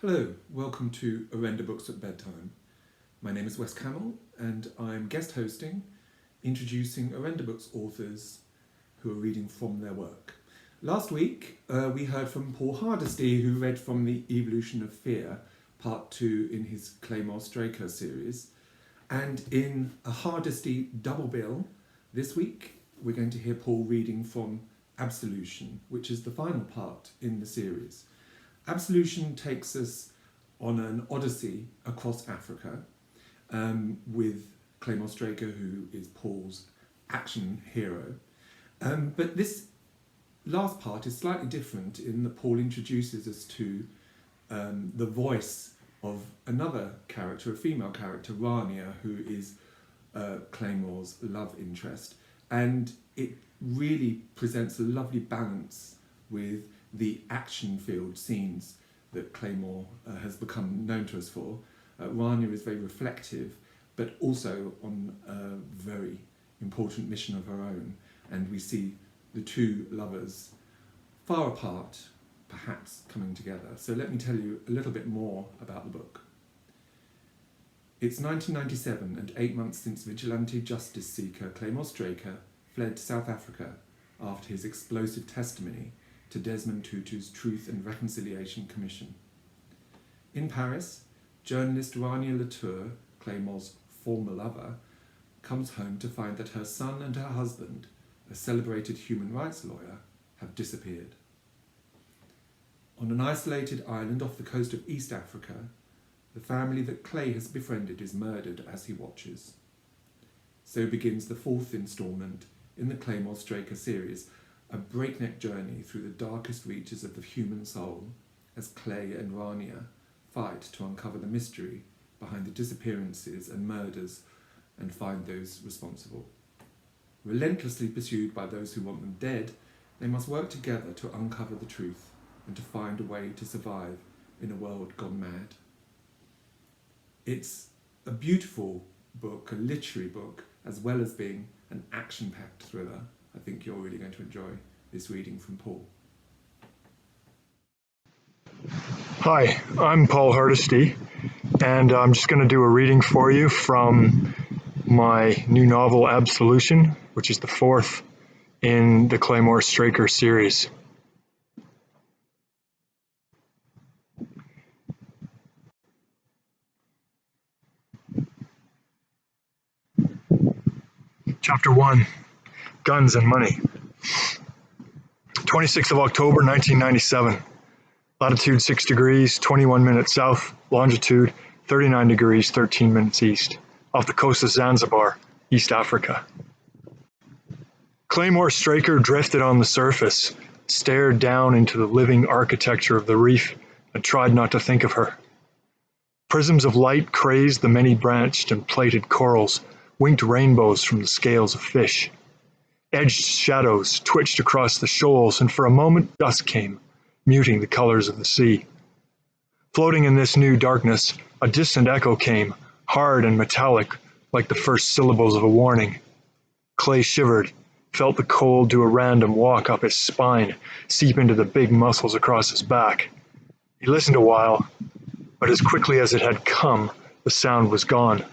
Hello, welcome to Orenda Books at Bedtime. My name is Wes Camel and I'm guest hosting, introducing Orenda Books authors who are reading from their work. Last week we heard from Paul Hardesty, who read from The Evolution of Fear, part 2 in his Claymore Straker series. And in a Hardesty double bill, this week we're going to hear Paul reading from Absolution, which is the final part in the series. Absolution takes us on an odyssey across Africa with Claymore Straker, who is Paul's action hero. But this last part is slightly different in that Paul introduces us to the voice of another character, a female character, Rania, who is Claymore's love interest. And it really presents a lovely balance with the action-filled scenes that Claymore has become known to us for. Rania is very reflective, but also on a very important mission of her own, and we see the two lovers far apart, perhaps coming together. So let me tell you a little bit more about the book. It's 1997 and 8 months since vigilante justice seeker Claymore Straker fled to South Africa after his explosive testimony to Desmond Tutu's Truth and Reconciliation Commission. In Paris, journalist Rania Latour, Claymore's former lover, comes home to find that her son and her husband, a celebrated human rights lawyer, have disappeared. On an isolated island off the coast of East Africa, the family that Clay has befriended is murdered as he watches. So begins the fourth instalment in the Claymore Straker series, a breakneck journey through the darkest reaches of the human soul as Clay and Rania fight to uncover the mystery behind the disappearances and murders and find those responsible. Relentlessly pursued by those who want them dead, they must work together to uncover the truth and to find a way to survive in a world gone mad. It's a beautiful book, a literary book, as well as being an action-packed thriller. I think you're really going to enjoy this reading from Paul. Hi, I'm Paul Hardesty, and I'm just going to do a reading for you from my new novel, Absolution, which is the fourth in the Claymore Straker series. Chapter 1, Guns and Money. 26th of October, 1997. Latitude 6 degrees, 21 minutes south. Longitude 39 degrees, 13 minutes east. Off the coast of Zanzibar, East Africa. Claymore Straker drifted on the surface, stared down into the living architecture of the reef, and tried not to think of her. Prisms of light crazed the many-branched and plated corals, winked rainbows from the scales of fish. Edged shadows twitched across the shoals, and for a moment dusk came, muting the colors of the sea. Floating in this new darkness, a distant echo came, hard and metallic, like the first syllables of a warning. Clay shivered, felt the cold do a random walk up his spine, seep into the big muscles across his back. He listened a while, but as quickly as it had come, the sound was gone.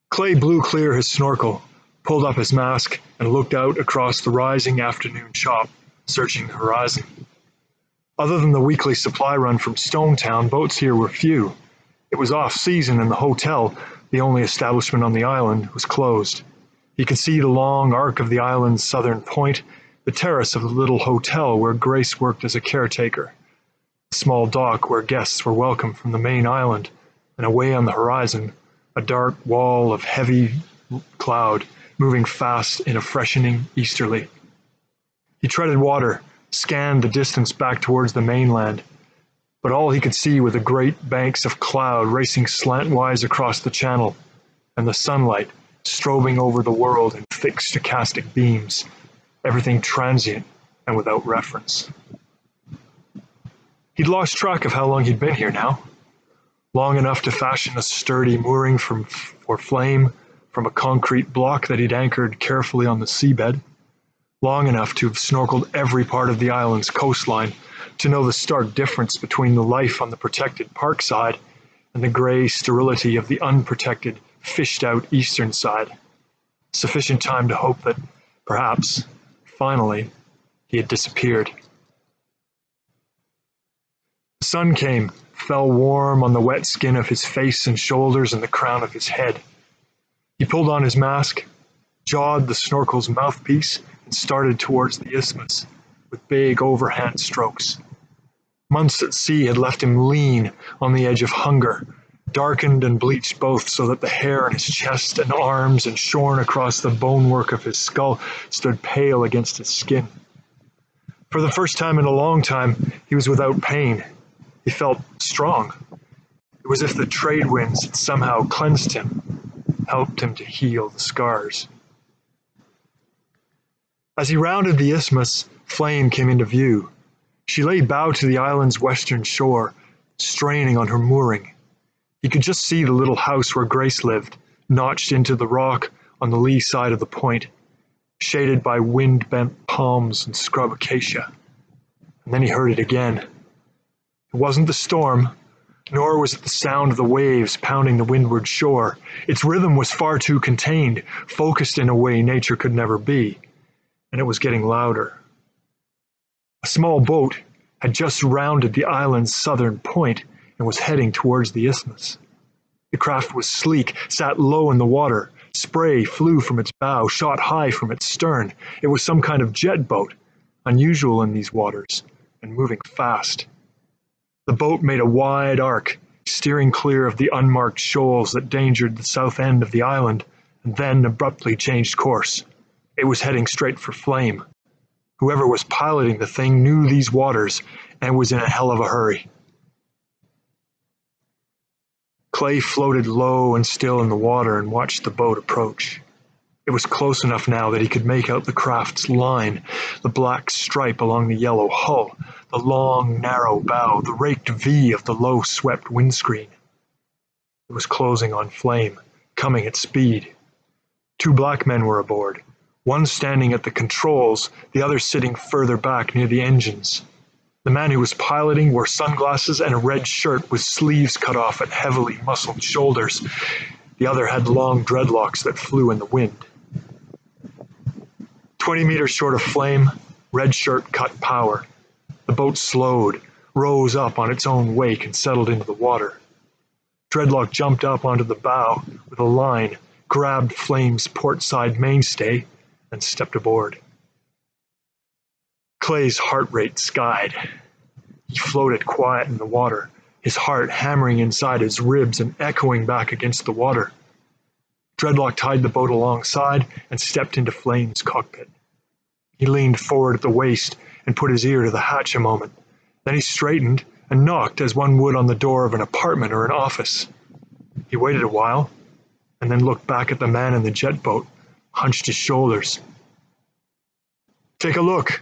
Clay blew clear his snorkel, pulled up his mask, and looked out across the rising afternoon chop, searching the horizon. Other than the weekly supply run from Stonetown, boats here were few. It was off-season and the hotel, the only establishment on the island, was closed. He could see the long arc of the island's southern point, the terrace of the little hotel where Grace worked as a caretaker, the small dock where guests were welcome from the main island, and away on the horizon, a dark wall of heavy cloud moving fast in a freshening easterly. He treaded water, scanned the distance back towards the mainland, but all he could see were the great banks of cloud racing slantwise across the channel, and the sunlight strobing over the world in thick stochastic beams, everything transient and without reference. He'd lost track of how long he'd been here now. Long enough to fashion a sturdy mooring for flame from a concrete block that he'd anchored carefully on the seabed. Long enough to have snorkeled every part of the island's coastline, to know the stark difference between the life on the protected park side and the grey sterility of the unprotected, fished-out eastern side. Sufficient time to hope that, perhaps, finally, he had disappeared. The sun came, fell warm on the wet skin of his face and shoulders and the crown of his head. He pulled on his mask, jawed the snorkel's mouthpiece, and started towards the isthmus with big overhand strokes. Months at sea had left him lean on the edge of hunger, darkened and bleached both so that the hair on his chest and arms and shorn across the bonework of his skull stood pale against his skin. For the first time in a long time, he was without pain. He felt strong. It was as if the trade winds had somehow cleansed him, helped him to heal the scars. As he rounded the isthmus, Flame came into view. She lay bow to the island's western shore, straining on her mooring. He could just see the little house where Grace lived, notched into the rock on the lee side of the point, shaded by wind-bent palms and scrub acacia. And then he heard it again. It wasn't the storm, nor was it the sound of the waves pounding the windward shore. Its rhythm was far too contained, focused in a way nature could never be, and it was getting louder. A small boat had just rounded the island's southern point and was heading towards the isthmus. The craft was sleek, sat low in the water. Spray flew from its bow, shot high from its stern. It was some kind of jet boat, unusual in these waters, and moving fast. The boat made a wide arc, steering clear of the unmarked shoals that endangered the south end of the island, and then abruptly changed course. It was heading straight for Flame. Whoever was piloting the thing knew these waters and was in a hell of a hurry. Clay floated low and still in the water and watched the boat approach. It was close enough now that he could make out the craft's line, the black stripe along the yellow hull, the long, narrow bow, the raked V of the low-swept windscreen. It was closing on Flame, coming at speed. 2 black men were aboard, one standing at the controls, the other sitting further back near the engines. The man who was piloting wore sunglasses and a red shirt with sleeves cut off at heavily muscled shoulders. The other had long dreadlocks that flew in the wind. 20 meters short of Flame, red shirt cut power. The boat slowed, rose up on its own wake and settled into the water. Dreadlock jumped up onto the bow with a line, grabbed Flame's portside mainstay, and stepped aboard. Clay's heart rate skied. He floated quiet in the water, his heart hammering inside his ribs and echoing back against the water. Dreadlock tied the boat alongside and stepped into Flame's cockpit. He leaned forward at the waist and put his ear to the hatch a moment. Then he straightened and knocked as one would on the door of an apartment or an office. He waited a while and then looked back at the man in the jet boat, hunched his shoulders. "Take a look,"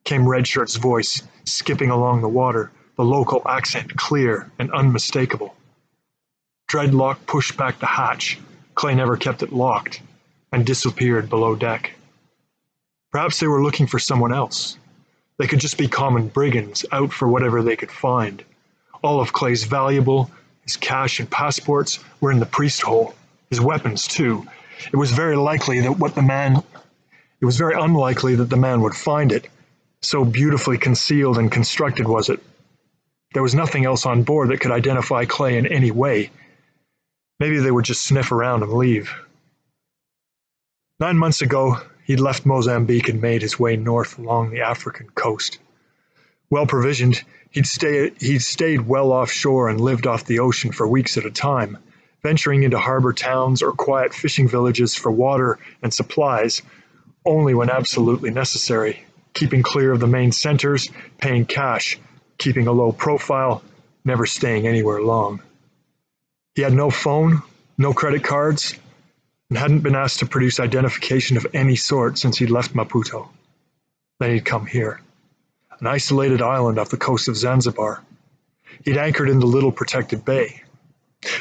came Redshirt's voice, skipping along the water, the local accent clear and unmistakable. Dreadlock pushed back the hatch, Clay never kept it locked, and disappeared below deck. Perhaps they were looking for someone else. They could just be common brigands, out for whatever they could find. All of Clay's valuable, his cash and passports, were in the priest hole. His weapons, too. It was very unlikely that the man would find it. So beautifully concealed and constructed was it. There was nothing else on board that could identify Clay in any way. Maybe they would just sniff around and leave. 9 months ago, he'd left Mozambique and made his way north along the African coast. Well provisioned, he'd stayed well offshore and lived off the ocean for weeks at a time, venturing into harbor towns or quiet fishing villages for water and supplies only when absolutely necessary, keeping clear of the main centers, paying cash, keeping a low profile, never staying anywhere long. He had no phone, no credit cards, and hadn't been asked to produce identification of any sort since he'd left Maputo. Then he'd come here, an isolated island off the coast of Zanzibar. He'd anchored in the little protected bay.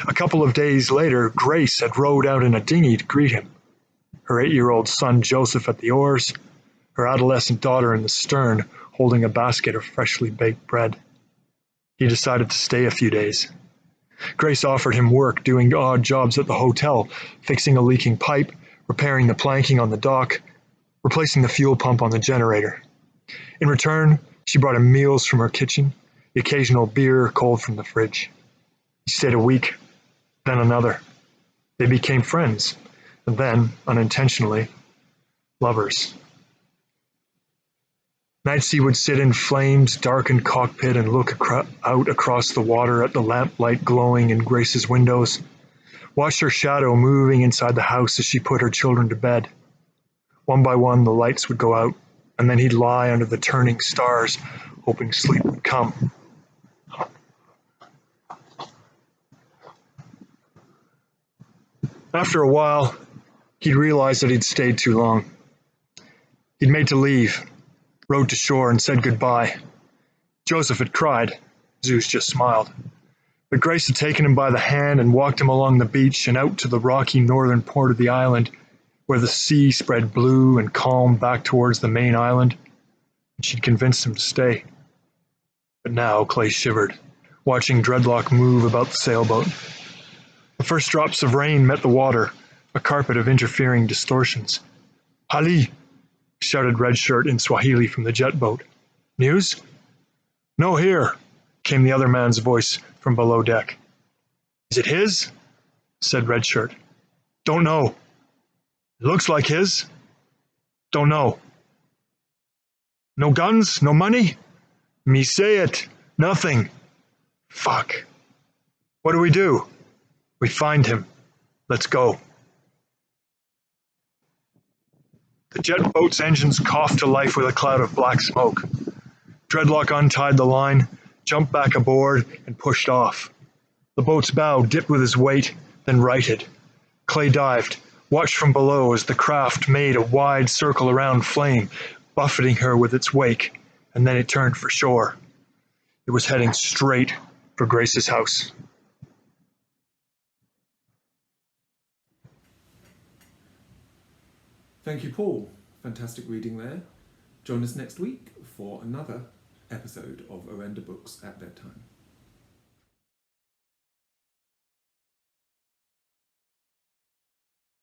A couple of days later, Grace had rowed out in a dinghy to greet him, her 8-year-old son Joseph at the oars, her adolescent daughter in the stern, holding a basket of freshly baked bread. He decided to stay a few days. Grace offered him work doing odd jobs at the hotel, fixing a leaking pipe, repairing the planking on the dock, replacing the fuel pump on the generator. In return, she brought him meals from her kitchen, the occasional beer cold from the fridge. He stayed a week, then another. They became friends, and then, unintentionally, lovers. Nights he would sit in flamed, darkened cockpit and look out across the water at the lamplight glowing in Grace's windows, watch her shadow moving inside the house as she put her children to bed. One by one, the lights would go out, and then he'd lie under the turning stars, hoping sleep would come. After a while, he'd realized that he'd stayed too long. He'd made to leave, rowed to shore and said goodbye. Joseph had cried. Zeus just smiled. But Grace had taken him by the hand and walked him along the beach and out to the rocky northern port of the island, where the sea spread blue and calm back towards the main island, and she'd convinced him to stay. But now Clay shivered, watching Dreadlock move about the sailboat. The first drops of rain met the water, a carpet of interfering distortions. "Hali!" shouted Redshirt in Swahili from the jet boat. "News?" "No here," came the other man's voice from below deck. "Is it his?" said Redshirt. "Don't know." "It looks like his." "Don't know." "No guns? No money?" "Me say it. Nothing." "Fuck. What do we do?" "We find him. Let's go." The jet boat's engines coughed to life with a cloud of black smoke. Dreadlock untied the line, jumped back aboard, and pushed off. The boat's bow dipped with his weight, then righted. Clay dived, watched from below as the craft made a wide circle around Flame, buffeting her with its wake, and then it turned for shore. It was heading straight for Grace's house. Thank you, Paul. Fantastic reading there. Join us next week for another episode of Orenda Books at Bedtime.